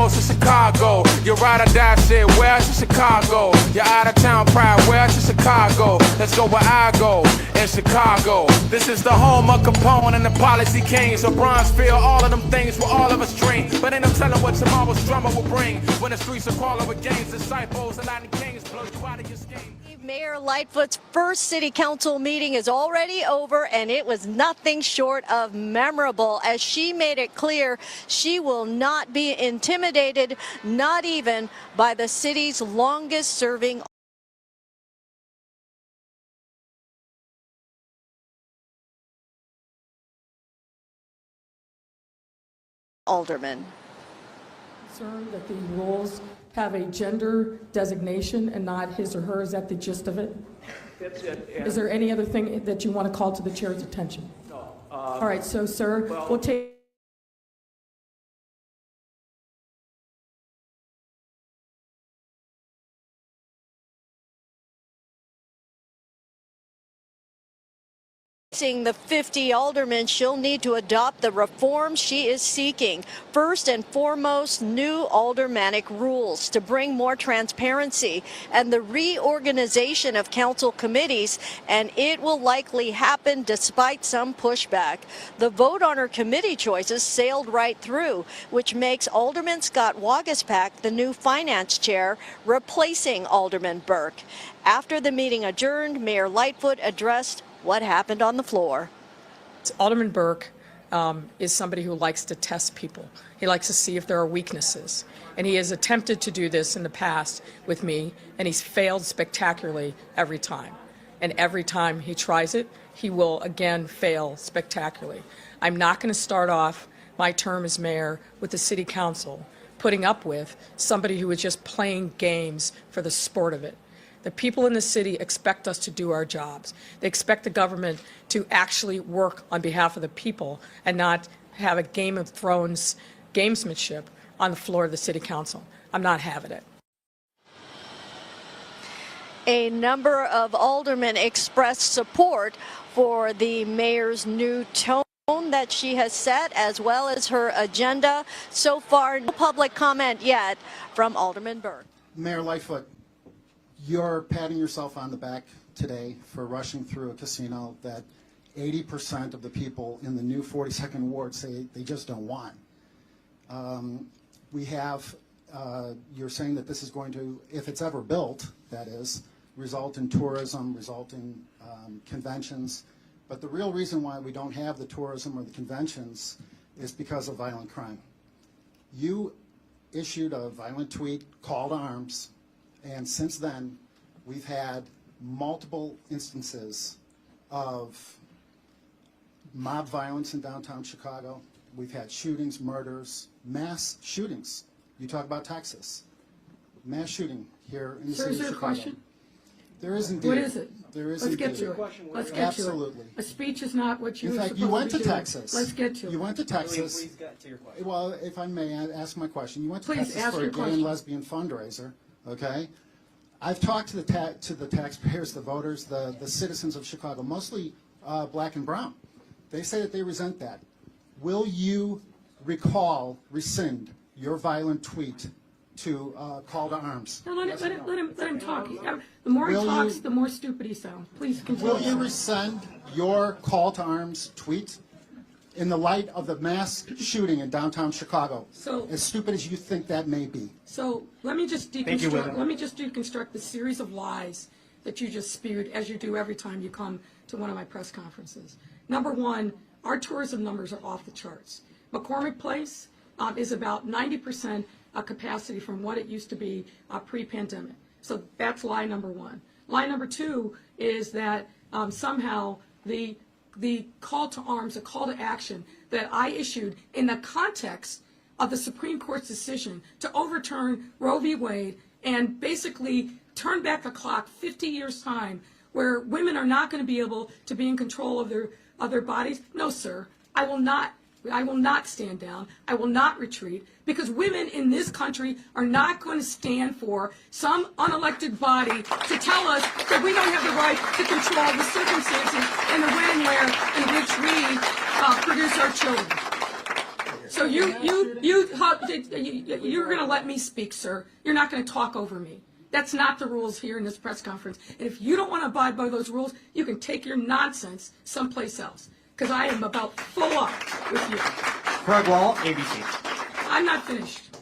most in Chicago. Your ride or die shit, where's in Chicago? Your out of town pride, where's in Chicago? Let's go where I go, in Chicago. This is the home of Capone and the policy kings. Of Bronzeville, all of them things will all of us dream. But ain't no telling what tomorrow's drummer will bring. When the streets are crawling with gangs, disciples, and Latin kings blow you out of your scheme. Mayor Lightfoot's first city council meeting is already over, and it was nothing short of memorable as she made it clear she will not be intimidated, not even by the city's longest serving alderman. Concerned that the rules have a gender designation and not his or her. Is that the gist of it? That's it. Is there any other thing that you want to call to the chair's attention? No. All right, so, sir, well, we'll take. The 50 aldermen, she'll need to adopt the reforms she is seeking. First and foremost, new aldermanic rules to bring more transparency and the reorganization of council committees, and it will likely happen despite some pushback. The vote on her committee choices sailed right through, which makes Alderman Scott Wagaspak the new finance chair, replacing Alderman Burke. After the meeting adjourned, Mayor Lightfoot addressed what happened on the floor. Alderman Burke is somebody who likes to test people. He likes to see if there are weaknesses. And he has attempted to do this in the past with me, and he's failed spectacularly every time. And every time he tries it, he will again fail spectacularly. I'm not going to start off my term as mayor with the city council putting up with somebody who is just playing games for the sport of it. The people in the city expect us to do our jobs. They expect the government to actually work on behalf of the people and not have a Game of Thrones gamesmanship on the floor of the city council. I'm not having it. A number of aldermen expressed support for the mayor's new tone that she has set, as well as her agenda. So far, no public comment yet from Alderman Burke. Mayor Lightfoot, you're patting yourself on the back today for rushing through a casino that 80% of the people in the new 42nd Ward say they just don't want. You're saying that this is going to, if it's ever built, that is, result in tourism, result in conventions. But the real reason why we don't have the tourism or the conventions is because of violent crime. You issued a violent tweet, call to arms, and since then, we've had multiple instances of mob violence in downtown Chicago. We've had shootings, murders, mass shootings. You talk about Texas. Mass shooting here in the city of Chicago. Is there a question? There is indeed. What is it? There is Let's indeed. get to it. Let's get Absolutely. to it. A speech is not what you In were fact, supposed you went to to be doing. Texas. Let's get to it. You went to Texas. Please get to your question. Well, if I may ask my question, you went to Please, Texas ask for a your gay question. and lesbian fundraiser, okay? I've talked to the taxpayers, the voters, the citizens of Chicago, mostly black and brown. They say that they resent that. Will you rescind your violent tweet to call to arms? No, let him talk. The more he talks, the more stupid he sounds. Please continue. Will you rescind your call to arms tweet in the light of the mass shooting in downtown Chicago? So, as stupid as you think that may be. So let me just deconstruct the series of lies that you just spewed, as you do every time you come to one of my press conferences. Number one, our tourism numbers are off the charts. McCormick Place is about 90% capacity from what it used to be pre-pandemic. So that's lie number one. Lie number two is that somehow the call to arms, the call to action that I issued in the context of the Supreme Court's decision to overturn Roe v. Wade and basically turn back the clock 50 years' time, where women are not going to be able to be in control of their bodies. No, sir, I will not stand down. I will not retreat, because women in this country are not going to stand for some unelected body to tell us that we don't have the right to control the circumstances and the when and where in which we produce our children. So you're going to let me speak, sir. You're not going to talk over me. That's not the rules here in this press conference. And if you don't want to abide by those rules, you can take your nonsense someplace else. Because I am about full up with you. Crook, ABC. I'm not finished.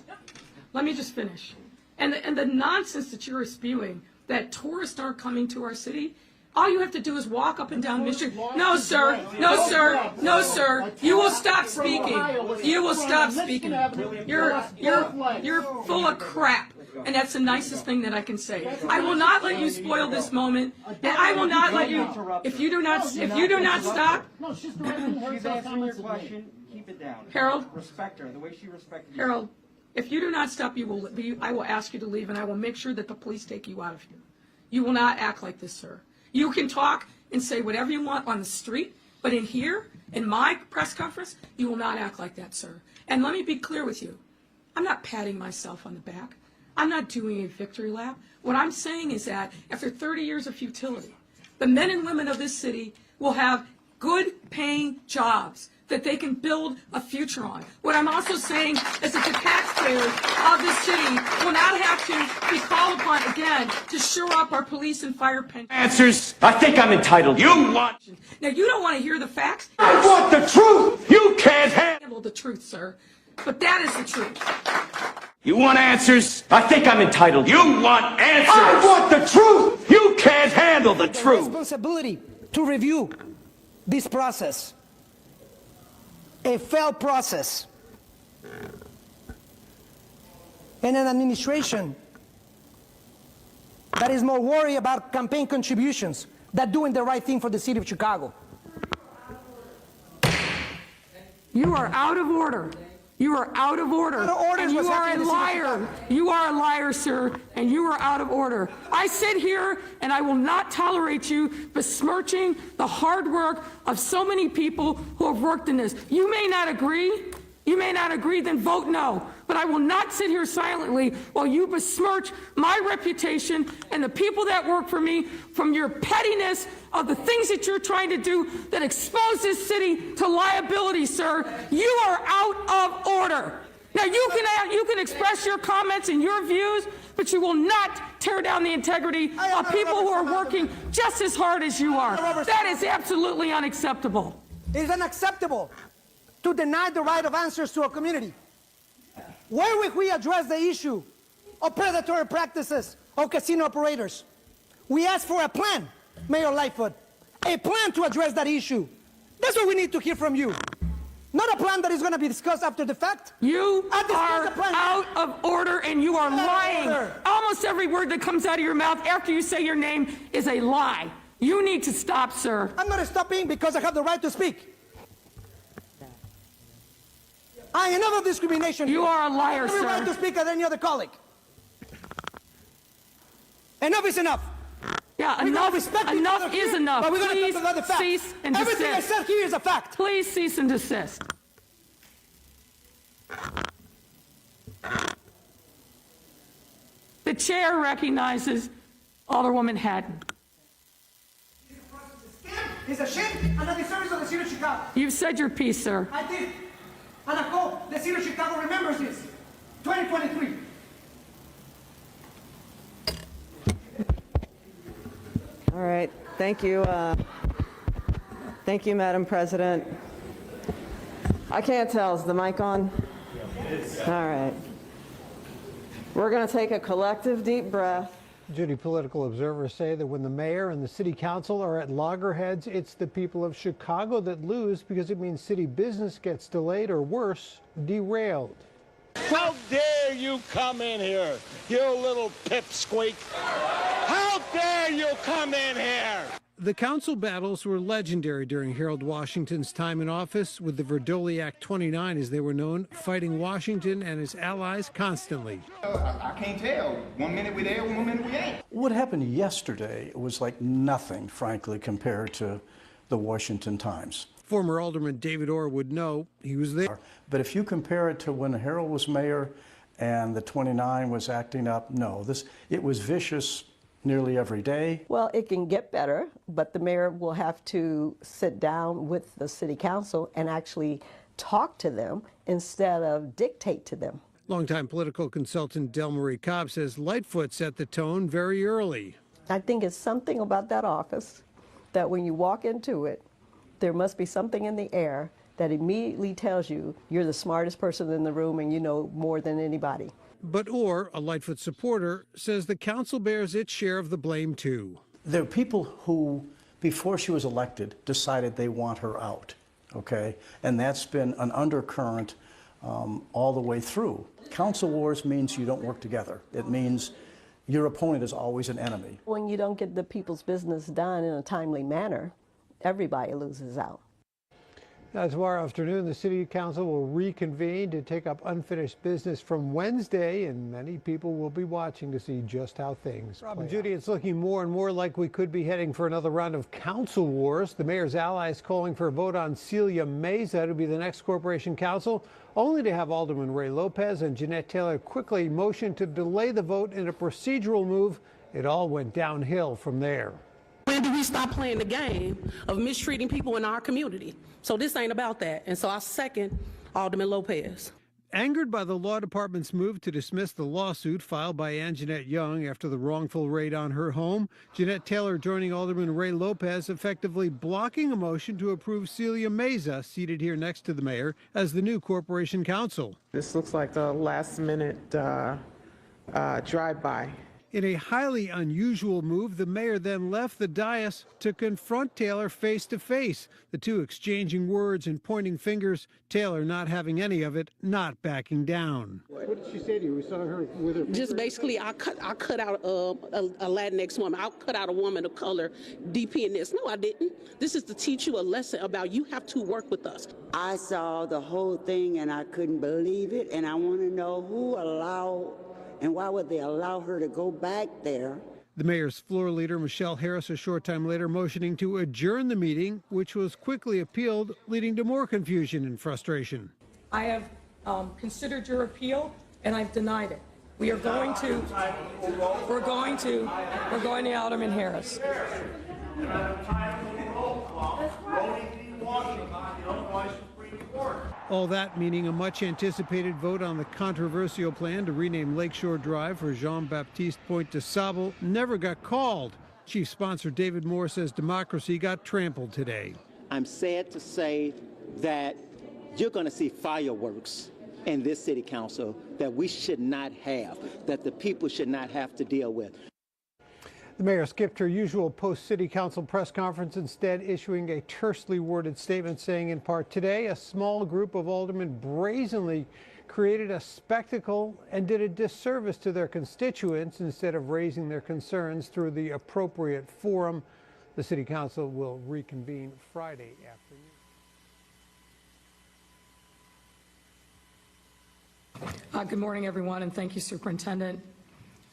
Let me just finish. And the nonsense that you're spewing, that tourists aren't coming to our city, all you have to do is walk up and down Michigan. No, sir. No, sir. No, sir. You will stop speaking. You will stop speaking. You're full of crap. And that's the nicest thing that I can say. I will not let you spoil this moment. And I will not let you, if you do not stop. No, she's answering your question. Keep it down. Harold. Respect her, the way she respected you. Harold, if you do not stop, I will ask you to leave, and I will make sure that the police take you out of here. You will not act like this, sir. You can talk and say whatever you want on the street, but in here, in my press conference, you will not act like that, sir. And let me be clear with you. I'm not patting myself on the back. I'm not doing a victory lap. What I'm saying is that after 30 years of futility, the men and women of this city will have good paying jobs that they can build a future on. What I'm also saying is that the taxpayers of this city will not have to be called upon again to shore up our police and fire pensions. Answers. I think I'm entitled. You want? Now, you don't want to hear the facts. I want the truth. You can't handle The truth, sir. But that is the truth. You want answers? I think I'm entitled. You want answers? I want the truth. You can't handle the truth. Responsibility to review this process. A failed process. And an administration that is more worried about campaign contributions than doing the right thing for the city of Chicago. You are out of order. You are out of order. And you are a liar. You are a liar, sir, and you are out of order. I sit here and I will not tolerate you besmirching the hard work of so many people who have worked in this. You may not agree. You may not agree, then vote no. But I will not sit here silently while you besmirch my reputation and the people that work for me from your pettiness of the things that you're trying to do that expose this city to liability, sir. You are out of order. Now, you can express your comments and your views, but you will not tear down the integrity of people who are working just as hard as you are. That is absolutely unacceptable. It is unacceptable to deny the right of answers to our community. Where will we address the issue of predatory practices of casino operators? We asked for a plan, Mayor Lightfoot, a plan to address that issue. That's what we need to hear from you. Not a plan that is going to be discussed after the fact. You are out of order and you are lying. Almost every word that comes out of your mouth after you say your name is a lie. You need to stop, sir. I'm not stopping because I have the right to speak. I am not discrimination. You are a liar, sir. I have the right to speak as any other colleague. Enough is enough. Yeah, enough is enough. But we're going to talk about the facts. Cease and desist. Everything I said here is a fact. Please cease and desist. The chair recognizes Alderwoman Haddon. It's a shame and a disservice of the city of Chicago. You've said your piece, sir. I did. And I hope the city of Chicago remembers this. 2023. All right. Thank you. Thank you, Madam President. I can't tell. Is the mic on? All right. We're going to take a collective deep breath. Judy, political observers say that when the mayor and the city council are at loggerheads, it's the people of Chicago that lose because it means city business gets delayed or worse, derailed. How dare you come in here, you little pipsqueak? How dare you come in here? The council battles were legendary during Harold Washington's time in office, with the Verdoliak 29, as they were known, fighting Washington and his allies constantly. I can't tell. 1 minute we there, 1 minute we ain't. What happened yesterday was like nothing, frankly, compared to the Washington Times. Former Alderman David Orr would know. He was there. But if you compare it to when Harold was mayor and the 29 was acting up, no, it was vicious nearly every day. Well, it can get better, but the mayor will have to sit down with the city council and actually talk to them instead of dictate to them. Longtime political consultant Delmarie Cobb says Lightfoot set the tone very early. I think it's something about that office that when you walk into it, there must be something in the air that immediately tells you you're the smartest person in the room and you know more than anybody. But Orr, a Lightfoot supporter, says the council bears its share of the blame too. There are people who, before she was elected, decided they want her out, okay? And that's been an undercurrent all the way through. Council wars means you don't work together. It means your opponent is always an enemy. When you don't get the people's business done in a timely manner, everybody loses out. Now, tomorrow afternoon, the City Council will reconvene to take up unfinished business from Wednesday, and many people will be watching to see just how things play out. Judy, it's looking more and more like we could be heading for another round of council wars. The mayor's allies calling for a vote on Celia Meza to be the next corporation council, only to have Alderman Ray Lopez and Jeanette Taylor quickly motion to delay the vote in a procedural move. It all went downhill from there. When do we stop playing the game of mistreating people in our community? So this ain't about that. And so I second Alderman Lopez. Angered by the law department's move to dismiss the lawsuit filed by Anjanette Young after the wrongful raid on her home, Jeanette Taylor joining Alderman Ray Lopez, effectively blocking a motion to approve Celia Meza, seated here next to the mayor, as the new corporation counsel. This looks like a last-minute drive-by. In a highly unusual move, the mayor then left the dais to confront Taylor face to face, the two exchanging words and pointing fingers, Taylor not having any of it, not backing down. What did she say to you? We saw her with her Just basically, I cut out a Latinx woman. I cut out a woman of color, DP in this. No, I didn't. This is to teach you a lesson about you have to work with us. I saw the whole thing and I couldn't believe it, and I want to know who allowed and why would they allow her to go back there? The mayor's floor leader, Michelle Harris, a short time later motioning to adjourn the meeting, which was quickly appealed, leading to more confusion and frustration. I have considered your appeal and I've denied it. We're going to Alderman Harris. All that meaning a much-anticipated vote on the controversial plan to rename Lakeshore Drive for Jean-Baptiste Pointe de Sable never got called. Chief sponsor David Moore says democracy got trampled today. I'm sad to say that you're going to see fireworks in this city council that we should not have, that the people should not have to deal with. The mayor skipped her usual post-city council press conference, instead issuing a tersely worded statement saying, in part, today a small group of aldermen brazenly created a spectacle and did a disservice to their constituents instead of raising their concerns through the appropriate forum. The city council will reconvene Friday afternoon. Good morning, everyone, and thank you, Superintendent.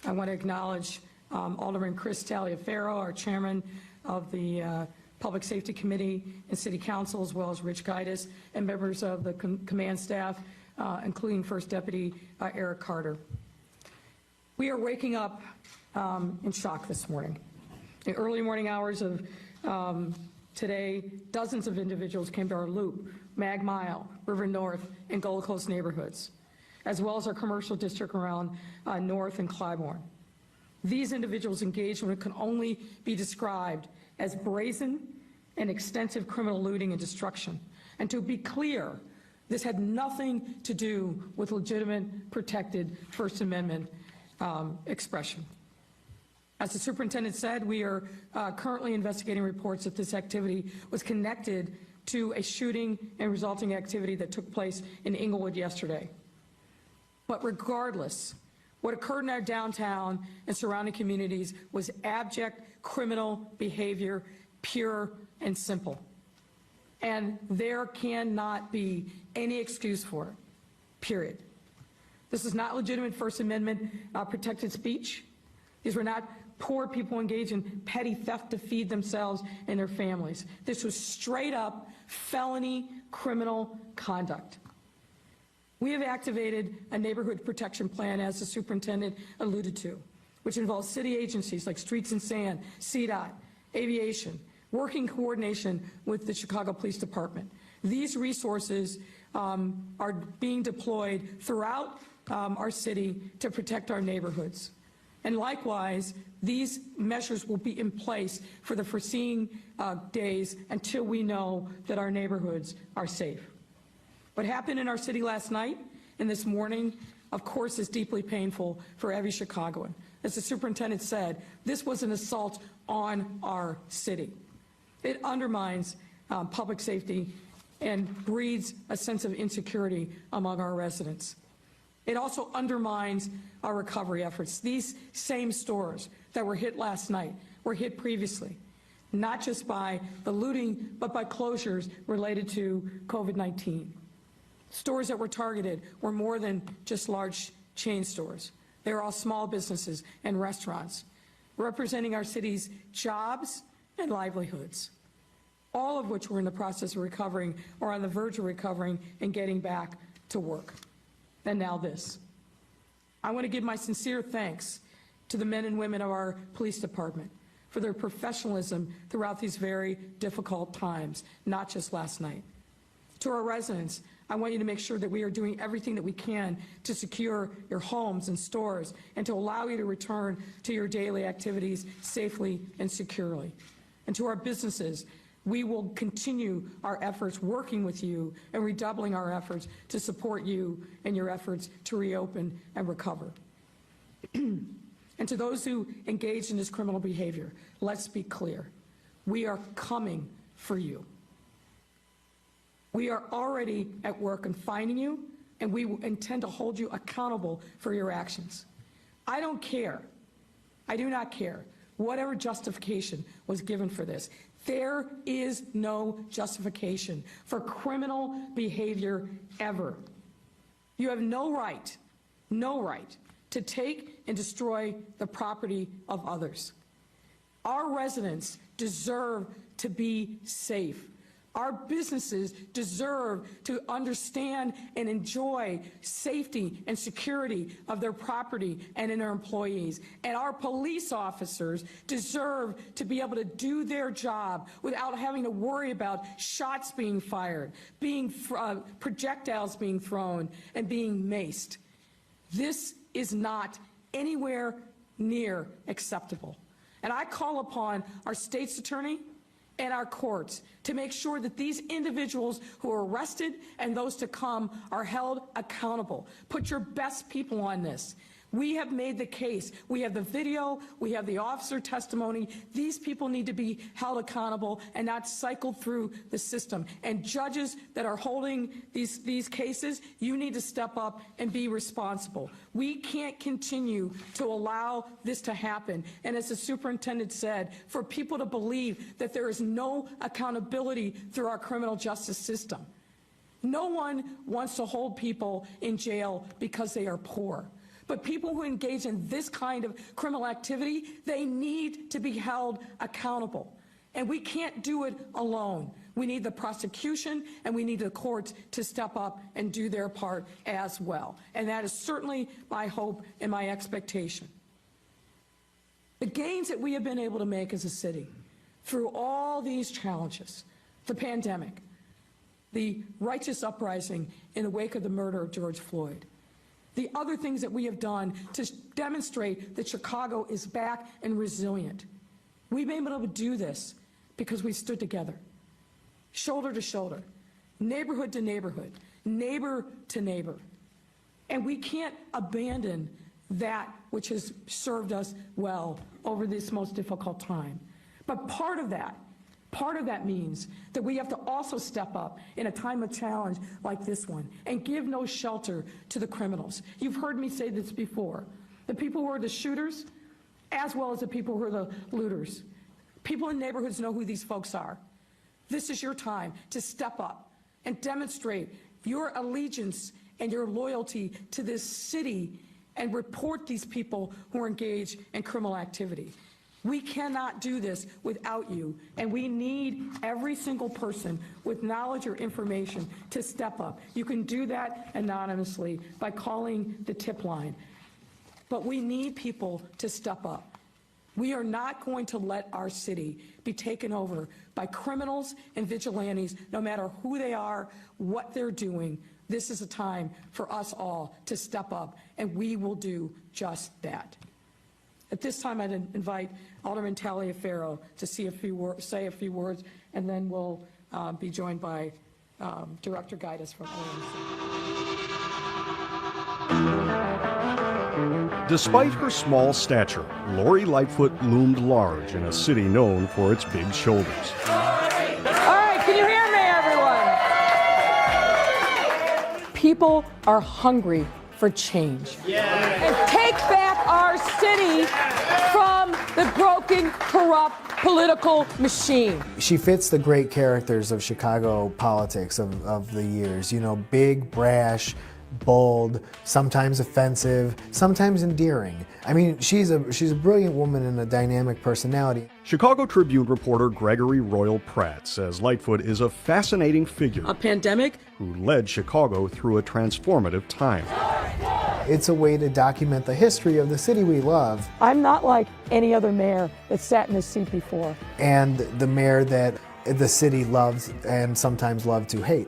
I want to acknowledge Alderman Chris Taliaferro, our chairman of the Public Safety Committee and City Council, as well as Rich Gaitis and members of the command staff, including First Deputy Eric Carter. We are waking up in shock this morning. In the early morning hours of today, dozens of individuals came to our Loop, Mag Mile, River North, and Gold Coast neighborhoods, as well as our commercial district around North and Clybourne. These individuals engaged in what can only be described as brazen and extensive criminal looting and destruction. And to be clear, this had nothing to do with legitimate, protected First Amendment expression. As the superintendent said, we are currently investigating reports that this activity was connected to a shooting and resulting activity that took place in Inglewood yesterday. But regardless, what occurred in our downtown and surrounding communities was abject criminal behavior, pure and simple. And there cannot be any excuse for it, period. This is not legitimate First Amendment protected speech. These were not poor people engaged in petty theft to feed themselves and their families. This was straight up felony criminal conduct. We have activated a neighborhood protection plan, as the superintendent alluded to, which involves city agencies like Streets and Sand, CDOT, Aviation, working in coordination with the Chicago Police Department. These resources are being deployed throughout our city to protect our neighborhoods. And likewise, these measures will be in place for the foreseen days until we know that our neighborhoods are safe. What happened in our city last night and this morning, of course, is deeply painful for every Chicagoan. As the superintendent said, this was an assault on our city. It undermines public safety and breeds a sense of insecurity among our residents. It also undermines our recovery efforts. These same stores that were hit last night were hit previously, not just by the looting, but by closures related to COVID-19. Stores that were targeted were more than just large chain stores. They were all small businesses and restaurants, representing our city's jobs and livelihoods, all of which were in the process of recovering or on the verge of recovering and getting back to work. And now this. I want to give my sincere thanks to the men and women of our police department for their professionalism throughout these very difficult times, not just last night. To our residents, I want you to make sure that we are doing everything that we can to secure your homes and stores and to allow you to return to your daily activities safely and securely. And to our businesses, we will continue our efforts working with you and redoubling our efforts to support you in your efforts to reopen and recover. And to those who engage in this criminal behavior, let's be clear. We are coming for you. We are already at work in finding you, and we intend to hold you accountable for your actions. I don't care. I do not care whatever justification was given for this. There is no justification for criminal behavior ever. You have no right to take and destroy the property of others. Our residents deserve to be safe. Our businesses deserve to understand and enjoy safety and security of their property and in their employees. And our police officers deserve to be able to do their job without having to worry about shots being fired, projectiles being thrown, and being maced. This is not anywhere near acceptable. And I call upon our state's attorney and our courts to make sure that these individuals who are arrested and those to come are held accountable. Put your best people on this. We have made the case. We have the video. We have the officer testimony. These people need to be held accountable and not cycled through the system. And judges that are holding these cases, you need to step up and be responsible. We can't continue to allow this to happen. And as the superintendent said, for people to believe that there is no accountability through our criminal justice system. No one wants to hold people in jail because they are poor. But people who engage in this kind of criminal activity, they need to be held accountable. And we can't do it alone. We need the prosecution and we need the courts to step up and do their part as well. And that is certainly my hope and my expectation. The gains that we have been able to make as a city through all these challenges, the pandemic, the righteous uprising in the wake of the murder of George Floyd, the other things that we have done to demonstrate that Chicago is back and resilient. We've been able to do this because we stood together, shoulder to shoulder, neighborhood to neighborhood, neighbor to neighbor. And we can't abandon that which has served us well over this most difficult time. But part of that means that we have to also step up in a time of challenge like this one and give no shelter to the criminals. You've heard me say this before. The people who are the shooters, as well as the people who are the looters. People in neighborhoods know who these folks are. This is your time to step up and demonstrate your allegiance and your loyalty to this city and report these people who are engaged in criminal activity. We cannot do this without you, and we need every single person with knowledge or information to step up. You can do that anonymously by calling the tip line. But we need people to step up. We are not going to let our city be taken over by criminals and vigilantes, no matter who they are, what they're doing. This is a time for us all to step up, and we will do just that. At this time, I'd invite Alderman Taliaferro to say a few words, and then we'll be joined by Director Guidas from OMC. Despite her small stature, Lori Lightfoot loomed large in a city known for its big shoulders. All right, can you hear me, everyone? People are hungry for change. And take back our city from the broken, corrupt political machine. She fits the great characters of Chicago politics of the years. You know, big, brash, bold, sometimes offensive, sometimes endearing. I mean, she's a brilliant woman and a dynamic personality. Chicago Tribune reporter Gregory Royal Pratt says Lightfoot is a fascinating figure. A pandemic who led Chicago through a transformative time. It's a way to document the history of the city we love. I'm not like any other mayor that sat in this seat before. And the mayor that the city loves and sometimes loved to hate.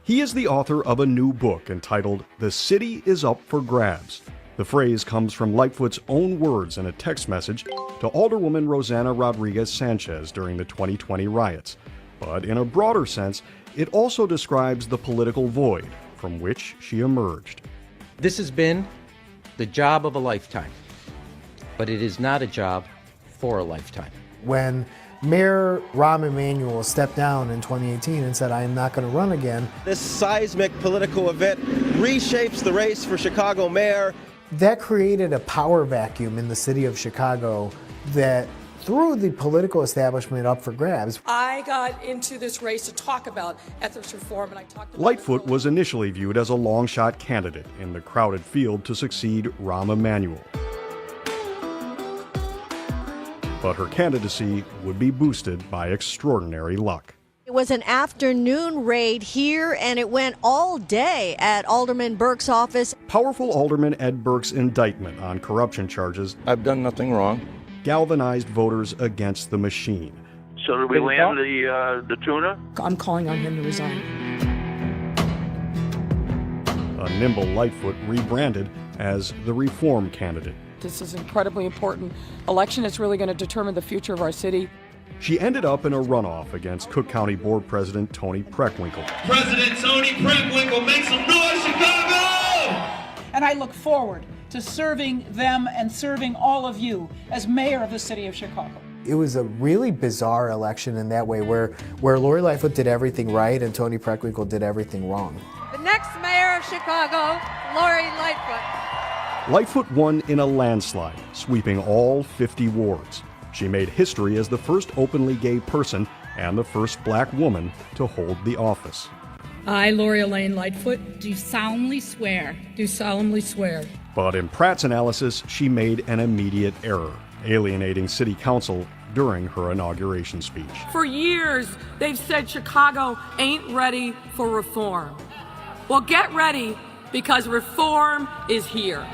He is the author of a new book entitled The City is Up for Grabs. The phrase comes from Lightfoot's own words in a text message to Alderwoman Rosanna Rodriguez Sanchez during the 2020 riots. But in a broader sense, it also describes the political void from which she emerged. This has been the job of a lifetime, but it is not a job for a lifetime. When Mayor Rahm Emanuel stepped down in 2018 and said, I am not going to run again. This seismic political event reshapes the race for Chicago mayor. That created a power vacuum in the city of Chicago that threw the political establishment up for grabs. I got into this race to talk about ethics reform, and I talked about Lightfoot was initially viewed as a long-shot candidate in the crowded field to succeed Rahm Emanuel. But her candidacy would be boosted by extraordinary luck. It was an afternoon raid here, and it went all day at Alderman Burke's office. Powerful Alderman Ed Burke's indictment on corruption charges, I've done nothing wrong, galvanized voters against the machine. So did we land the tuna? I'm calling on him to resign. A nimble Lightfoot rebranded as the reform candidate. This is an incredibly important election. It's really going to determine the future of our city. She ended up in a runoff against Cook County Board President Tony Preckwinkle. President Tony Preckwinkle, make some noise, Chicago! And I look forward to serving them and serving all of you as mayor of the city of Chicago. It was a really bizarre election in that way, where Lori Lightfoot did everything right and Tony Preckwinkle did everything wrong. The next mayor of Chicago, Lori Lightfoot. Lightfoot won in a landslide, sweeping all 50 wards. She made history as the first openly gay person and the first black woman to hold the office. I, Lori Elaine Lightfoot, do solemnly swear. But in Pratt's analysis, she made an immediate error, alienating city council during her inauguration speech. For years, they've said Chicago ain't ready for reform. Well, get ready, because reform is here.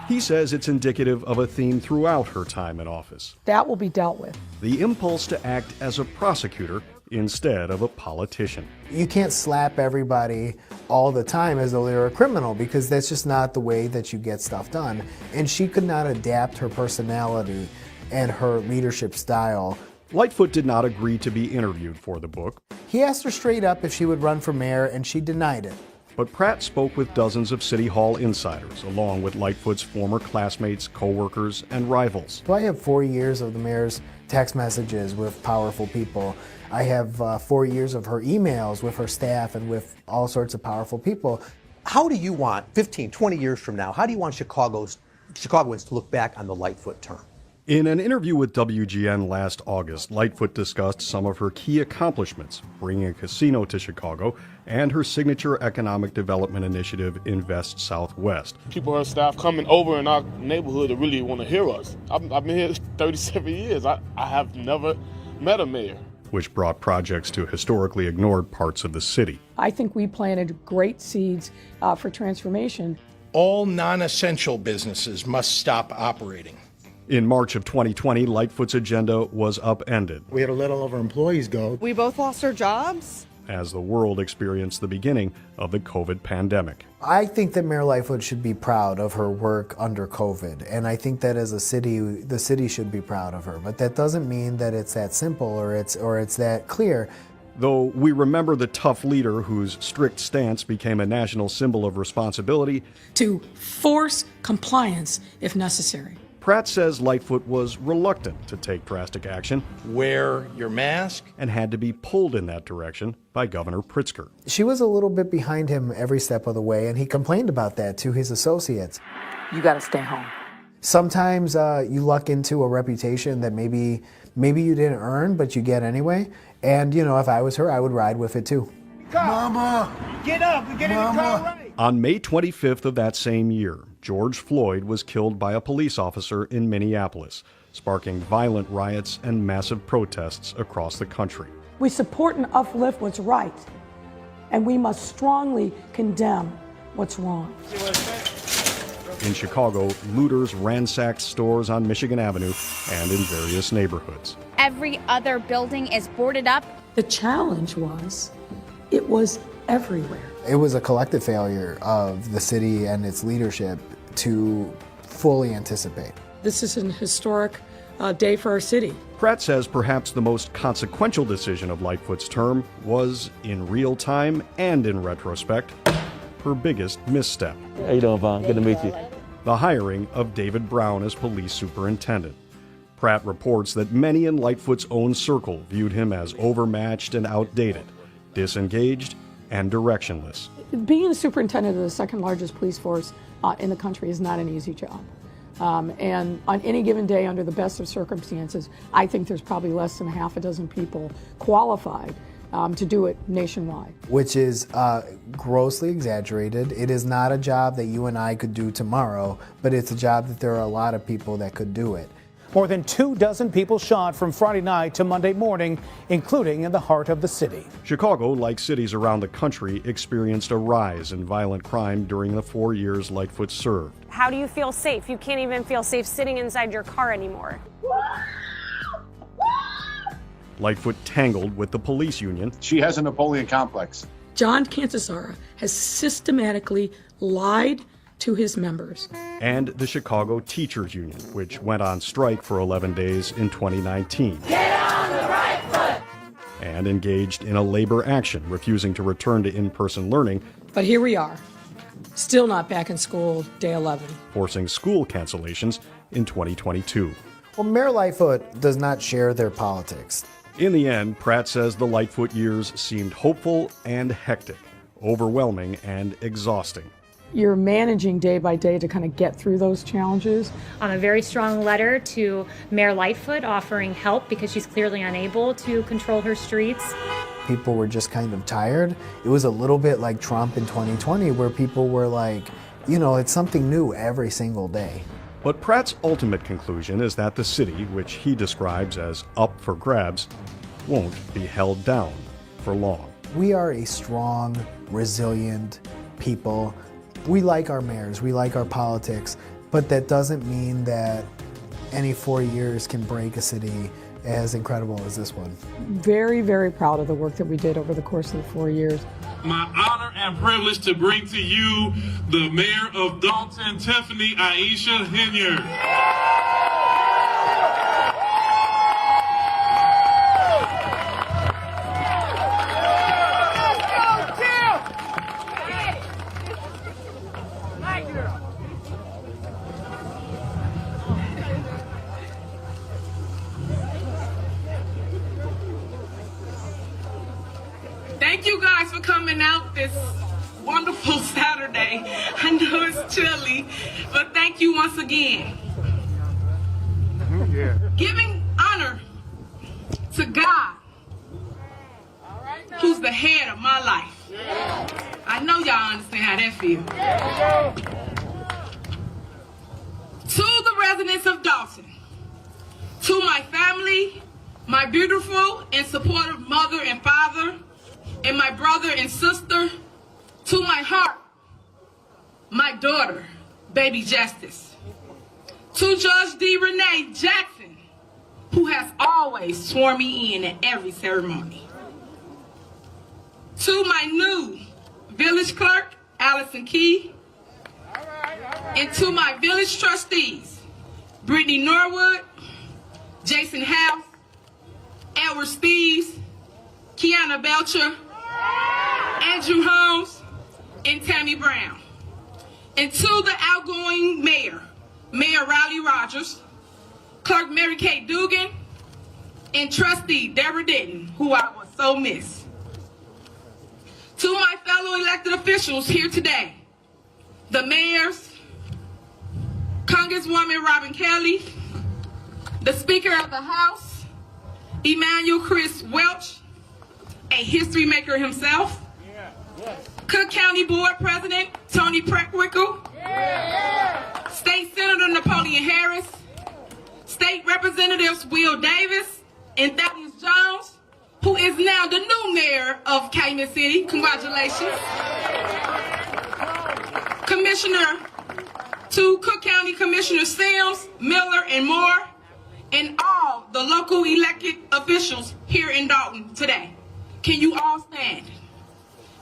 He says it's indicative of a theme throughout her time in office. That will be dealt with. The impulse to act as a prosecutor instead of a politician. You can't slap everybody all the time as though they're a criminal, because that's just not the way that you get stuff done. And she could not adapt her personality and her leadership style. Lightfoot did not agree to be interviewed for the book. He asked her straight up if she would run for mayor, and she denied it. But Pratt spoke with dozens of City Hall insiders, along with Lightfoot's former classmates, co-workers, and rivals. So I have 4 years of the mayor's text messages with powerful people. I have 4 years of her emails with her staff and with all sorts of powerful people. How do you want, 15, 20 years from now, how do you want Chicagoans to look back on the Lightfoot term? In an interview with WGN last August, Lightfoot discussed some of her key accomplishments, bringing a casino to Chicago, and her signature economic development initiative, Invest Southwest. People, her staff coming over in our neighborhood to really want to hear us. I've been here 37 years. I have never met a mayor. Which brought projects to historically ignored parts of the city. I think we planted great seeds for transformation. all non-essential businesses must stop operating. In March of 2020, Lightfoot's agenda was upended We had a little over employees go. We both lost our jobs. as the world experienced the beginning of the COVID pandemic. I think that Mayor Lightfoot should be proud of her work under COVID, and I think that as a city, the city should be proud of her. But that doesn't mean that it's that simple or it's that clear. Though we remember the tough leader whose strict stance became a national symbol of responsibility, to force compliance if necessary. Pratt says Lightfoot was reluctant to take drastic action. Wear your mask. And had to be pulled in that direction by Governor Pritzker. She was a little bit behind him every step of the way, and he complained about that to his associates. You got to stay home. Sometimes you luck into a reputation that maybe you didn't earn, but you get anyway. And, you know, if I was her, I would ride with it too. Mama! Get up and get in the car right! On May 25th of that same year, George Floyd was killed by a police officer in Minneapolis, sparking violent riots and massive protests across the country. We support and uplift what's right, and we must strongly condemn what's wrong. In Chicago, looters ransacked stores on Michigan Avenue and in various neighborhoods. Every other building is boarded up. The challenge was, it was everywhere. It was a collective failure of the city and its leadership to fully anticipate. This is an historic day for our city. Pratt says perhaps the most consequential decision of Lightfoot's term was, in real time and in retrospect, her biggest misstep. How you doing, Vaughn? Good to meet you. The hiring of David Brown as police superintendent. Pratt reports that many in Lightfoot's own circle viewed him as overmatched and outdated, disengaged, and directionless. Being a superintendent of the second largest police force in the country is not an easy job. And on any given day, under the best of circumstances, I think there's probably less than half a dozen people qualified to do it nationwide. Which is grossly exaggerated. It is not a job that you and I could do tomorrow, but it's a job that there are a lot of people that could do it. More than 24 people shot from Friday night to Monday morning, including in the heart of the city. Chicago, like cities around the country, experienced a rise in violent crime during the 4 years Lightfoot served. How do you feel safe? You can't even feel safe sitting inside your car anymore. Lightfoot tangled with the police union. She has a Napoleon complex. John Cantasara has systematically lied to his members. And the Chicago Teachers Union, which went on strike for 11 days in 2019. Get on the right foot! And engaged in a labor action, refusing to return to in-person learning. But here we are, still not back in school, day 11. Forcing school cancellations in 2022. Well, Mayor Lightfoot does not share their politics. In the end, Pratt says the Lightfoot years seemed hopeful and hectic, overwhelming and exhausting. You're managing day by day to kind of get through those challenges. A very strong letter to Mayor Lightfoot offering help because she's clearly unable to control her streets. People were just kind of tired. It was a little bit like Trump in 2020 where people were like, you know, it's something new every single day. But Pratt's ultimate conclusion is that the city, which he describes as up for grabs, won't be held down for long. We are a strong, resilient people. We like our mayors, we like our politics, but that doesn't mean that any 4 years can break a city as incredible as this one. Very, very proud of the work that we did over the course of the 4 years. My honor and privilege to bring to you the mayor of Dalton, Tiffany Aisha Henyard. Thank you guys for coming out this wonderful Saturday. I know it's chilly, but thank you once again. Yeah. Giving honor to God, who's the head of my life. I know y'all understand how that feels. To the residents of Dalton, to my family, my beautiful and supportive mother and father, and my brother and sister, to my heart, my daughter, baby Justice. To Judge D. Renee Jackson, who has always sworn me in at every ceremony. To my new village clerk, Allison Key. And to my village trustees, Brittany Norwood, Jason House, Edward Steves, Kiana Belcher, Andrew Holmes, and Tammy Brown. And to the outgoing mayor, Mayor Riley Rogers, Clerk Mary Kay Dugan, and Trustee Deborah Denton, who I will so miss. To my fellow elected officials here today, the mayors, Congresswoman Robin Kelly, the Speaker of the House, Emmanuel Chris Welch, a history maker himself, Cook County Board President Tony Preckwinkle, State Senator Napoleon Harris, State Representatives Will Davis and Thaddeus Jones, who is now the new mayor of Calumet City. Congratulations. To Cook County Commissioner Sims, Miller, and Moore, and all the local elected officials here in Dalton today. Can you all stand?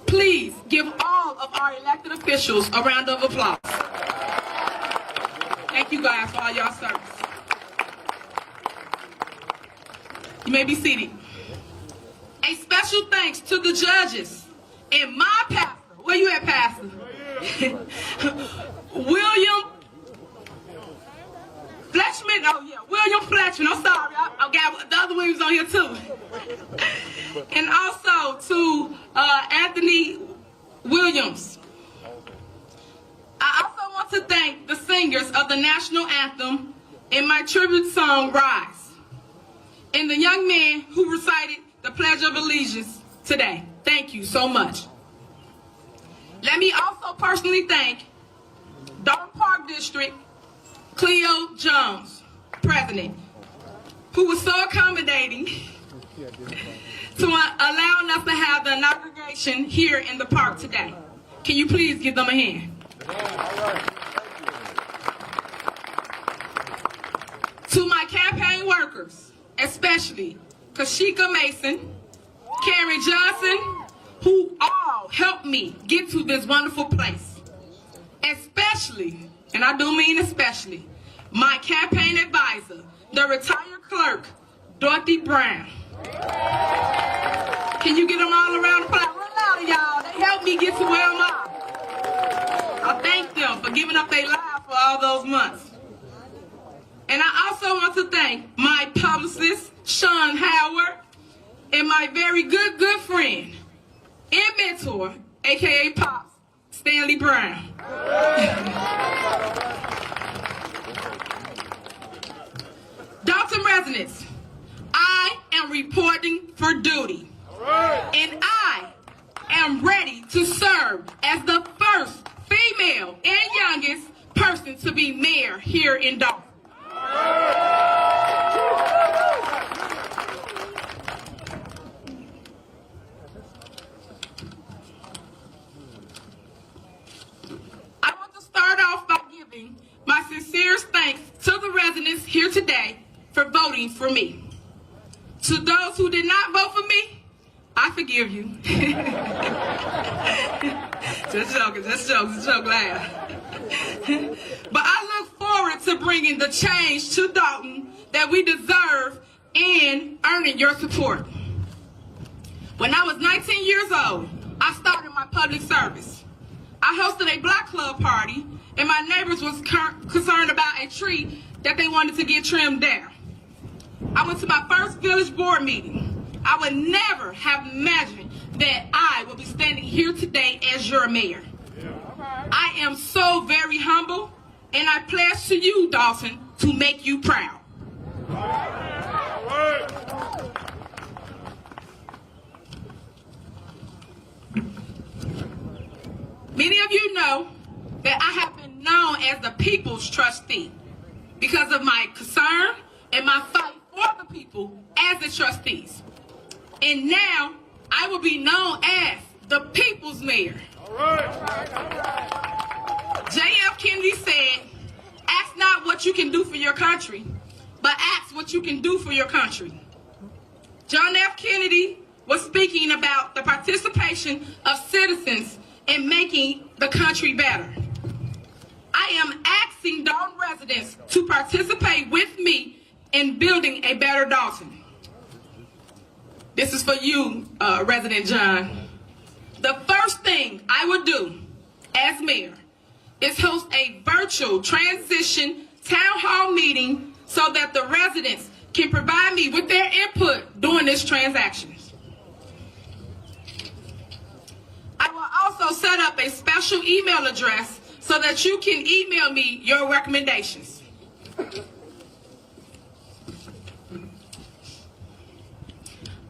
Please give all of our elected officials a round of applause. Thank you guys for all y'all service. You may be seated. A special thanks to the judges and my pastor. Where you at, Pastor? William Fletchman. Oh yeah, William Fletchman. I'm sorry, I got the other Williams on here too. And also to Anthony Williams. I also want to thank the singers of the national anthem in my tribute song, Rise, and the young man who recited the Pledge of Allegiance today. Thank you so much. Let me also personally thank Dalton Park District Cleo Jones, President, who was so accommodating to allowing us to have the inauguration here in the park today. Can you please give them a hand? To my campaign workers, especially Kashika Mason, Karen Johnson, who all helped me get to this wonderful place. Especially, and I do mean especially, my campaign advisor, the retired clerk, Dorothy Brown. Can you get them all around the place? Real loud, y'all. They helped me get to where I'm at. I thank them for giving up their lives for all those months. And I also want to thank my publicist, Sean Howard, and my very good friend and mentor, aka Pops, Stanley Brown. Dalton residents, I am reporting for duty. And I am ready to serve as the first female and youngest person to be mayor here in Dalton. I want to start off by giving my sincerest thanks to the residents here today for voting for me. To those who did not vote for me, I forgive you. Just joking, laugh. But I look forward to bringing the change to Dalton that we deserve and earning your support. When I was 19 years old, I started my public service. I hosted a block club party, and my neighbors was concerned about a tree that they wanted to get trimmed down. I went to my first village board meeting. I would never have imagined that I would be standing here today as your mayor. I am so very humble, and I pledge to you, Dawson, to make you proud. Many of you know that I have been known as the people's trustee because of my concern and my fight for the people as the trustees. And now I will be known as the people's mayor. J.F. Kennedy said, ask not what you can do for your country, but ask what you can do for your country. John F. Kennedy was speaking about the participation of citizens in making the country better. I am asking Dalton residents to participate with me in building a better Dalton. This is for you, Resident John. The first thing I would do as mayor is host a virtual transition town hall meeting so that the residents can provide me with their input during this transaction. I will also set up a special email address so that you can email me your recommendations.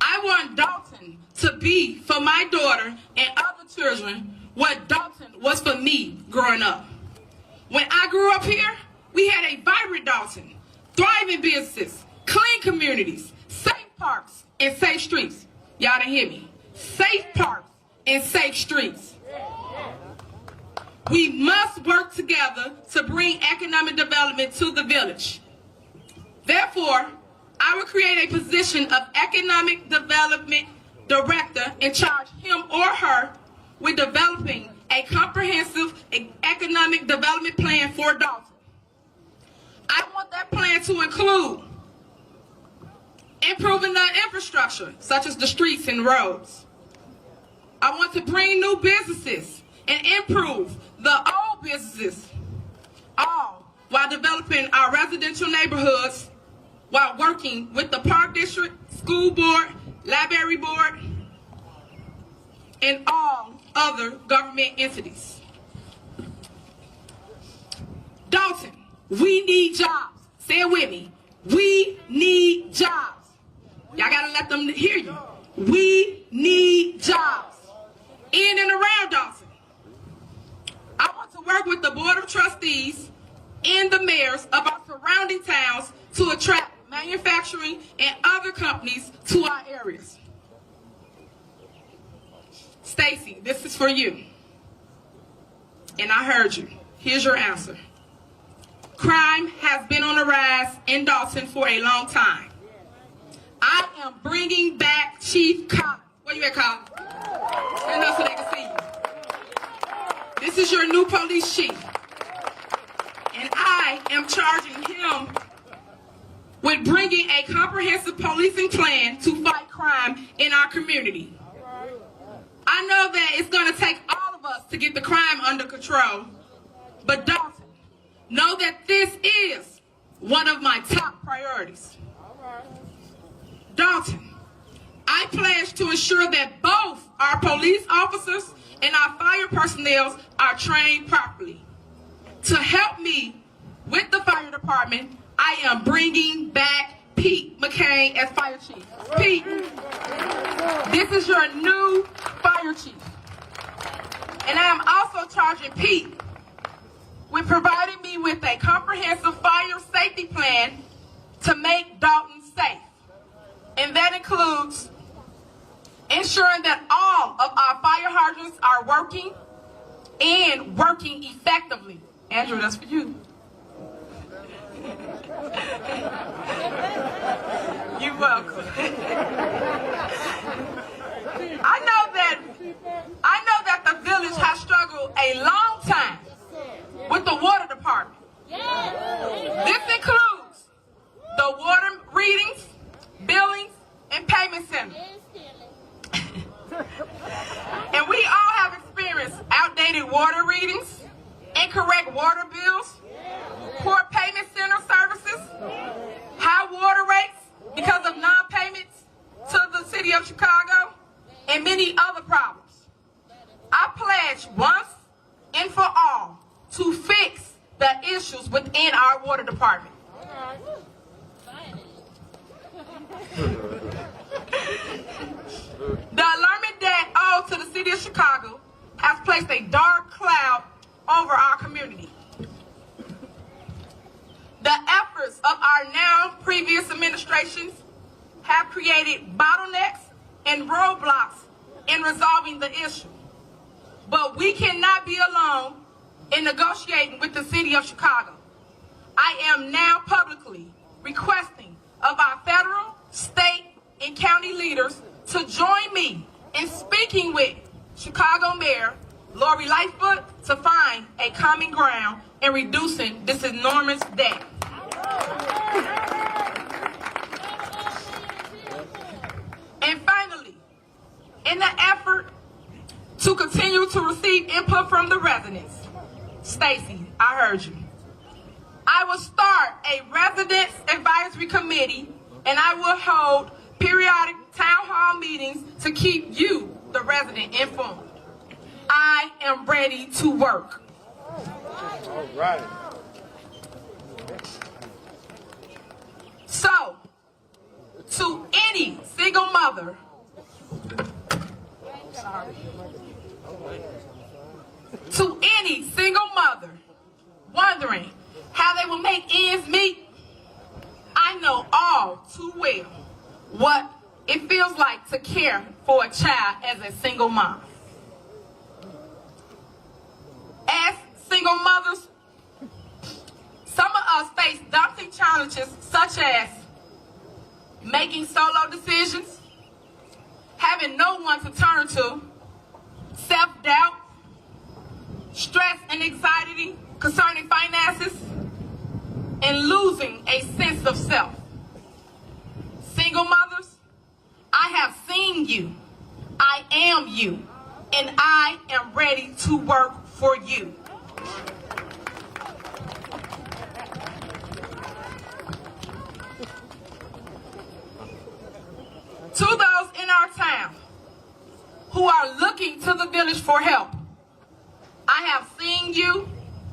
I want Dalton to be for my daughter and other children what Dalton was for me growing up. When I grew up here, we had a vibrant Dalton, thriving businesses, clean communities, safe parks, and safe streets. Y'all didn't hear me. Safe parks and safe streets. We must work together to bring economic development to the village. Therefore, I will create a position of economic development director and charge him or her with developing a comprehensive economic development plan for Dalton. I want that plan to include improving the infrastructure, such as the streets and roads. I want to bring new businesses and improve the old businesses, all while developing our residential neighborhoods, while working with the Park District, School Board, Library Board, and all other government entities. Dalton, we need jobs. Say it with me. We need jobs. Y'all gotta let them hear you. We need jobs in and around Dalton. I want to work with the Board of Trustees and the mayors of our surrounding towns to attract manufacturing and other companies to our areas. Stacy, this is for you. And I heard you. Here's your answer. Crime has been on the rise in Dalton for a long time. I am bringing back Chief Collins. Where you at, Collins? Stand up so they can see you. This is your new police chief. And I am charging him with bringing a comprehensive policing plan to fight crime in our community. I know that it's going to take all of us to get the crime under control, but Dalton, know that this is one of my top priorities. Dalton, I pledge to ensure that both our police officers and our fire personnel are trained properly. To help me with the fire department, I am bringing back Pete McCain as fire chief. Pete, this is your new fire chief. And I am also charging Pete with providing me with a comprehensive fire safety plan to make Dalton safe. And that includes ensuring that all of our fire hydrants are working and working effectively. Andrew, that's for you. You're welcome. I know that the village has struggled a long time with the water department. This includes the water readings, billings, and payment centers. And we all have experienced outdated water readings, incorrect water bills, poor payment center services, high water rates because of non-payments to the city of Chicago, and many other problems. I pledge once and for all to fix the issues within our water department. The alarming debt owed to the city of Chicago has placed a dark cloud over our community. The efforts of our now previous administrations have created bottlenecks and roadblocks in resolving the issue. But we cannot be alone in negotiating with the city of Chicago. I am now publicly requesting of our federal, state, and county leaders to join me in speaking with Chicago Mayor Lori Lightfoot to find a common ground in reducing this enormous debt. And finally, in the effort to continue to receive input from the residents, Stacy, I heard you. I will start a residents advisory committee, and I will hold periodic town hall meetings to keep you, the resident, informed. I am ready to work. All right. So, to any single mother, wondering how they will make ends meet, I know all too well what it feels like to care for a child as a single mom. As single mothers, some of us face daunting challenges such as making solo decisions, having no one to turn to, self-doubt, stress and anxiety concerning finances, and losing a sense of self. Single mothers, I have seen you, I am you, and I am ready to work for you. To those in our town who are looking to the village for help, I have seen you,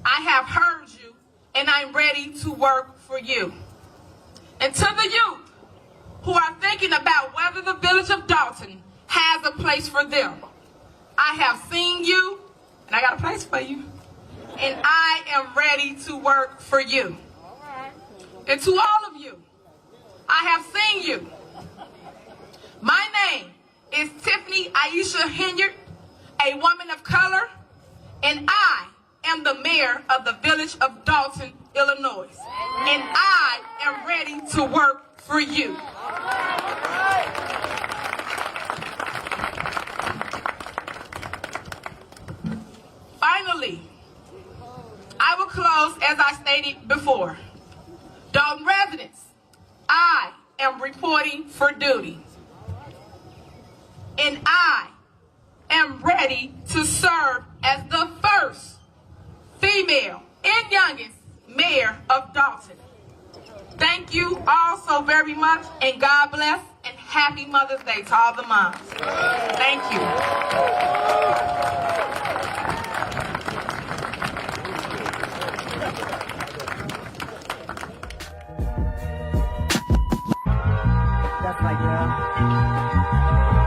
I have heard you, and I'm ready to work for you. And to the youth who are thinking about whether the village of Dalton has a place for them, I have seen you, and I got a place for you, and I am ready to work for you. And to all of you, I have seen you. My name is Tiffany Aisha Henyard, a woman of color, and I am the mayor of the village of Dalton, Illinois. And I am ready to work for you. Finally, I will close as I stated before. Dalton residents, I am reporting for duty. And I am ready to serve as the first female and youngest mayor of Dalton. Thank you all so very much, and God bless, and happy Mother's Day to all the moms. Thank you. That's right, girl.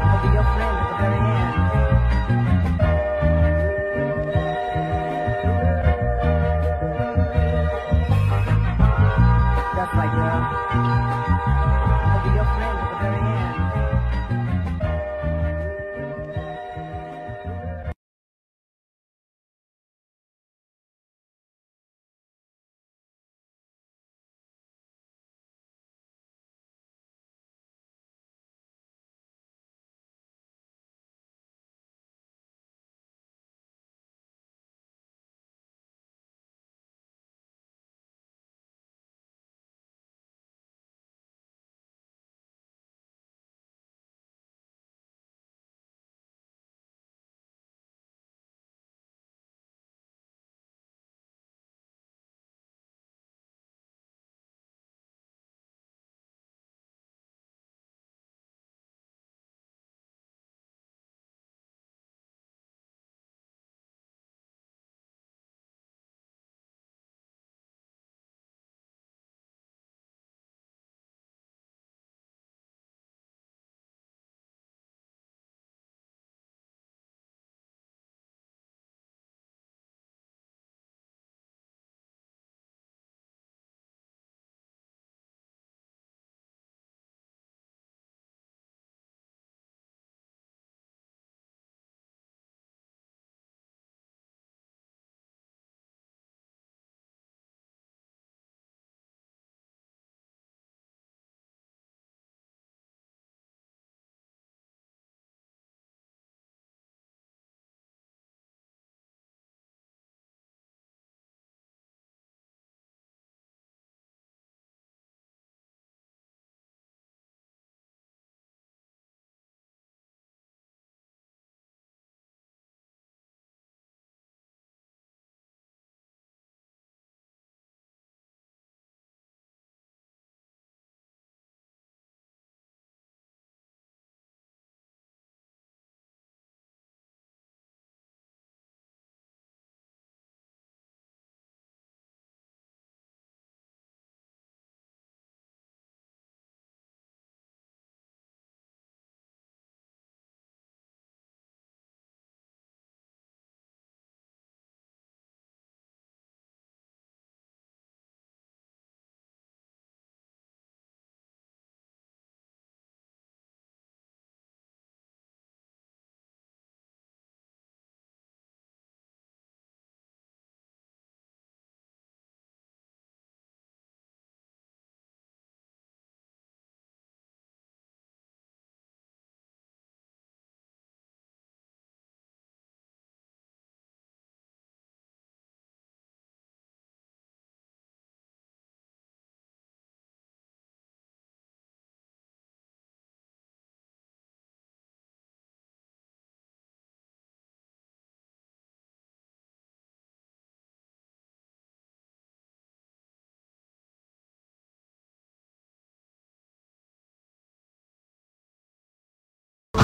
I'll be your friend at the very end. That's right, girl. I'll be your friend at the very end.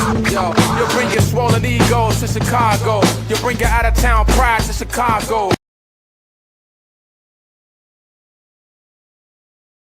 Yo, you bring your swollen egos to Chicago. You bring your out-of-town pride to Chicago.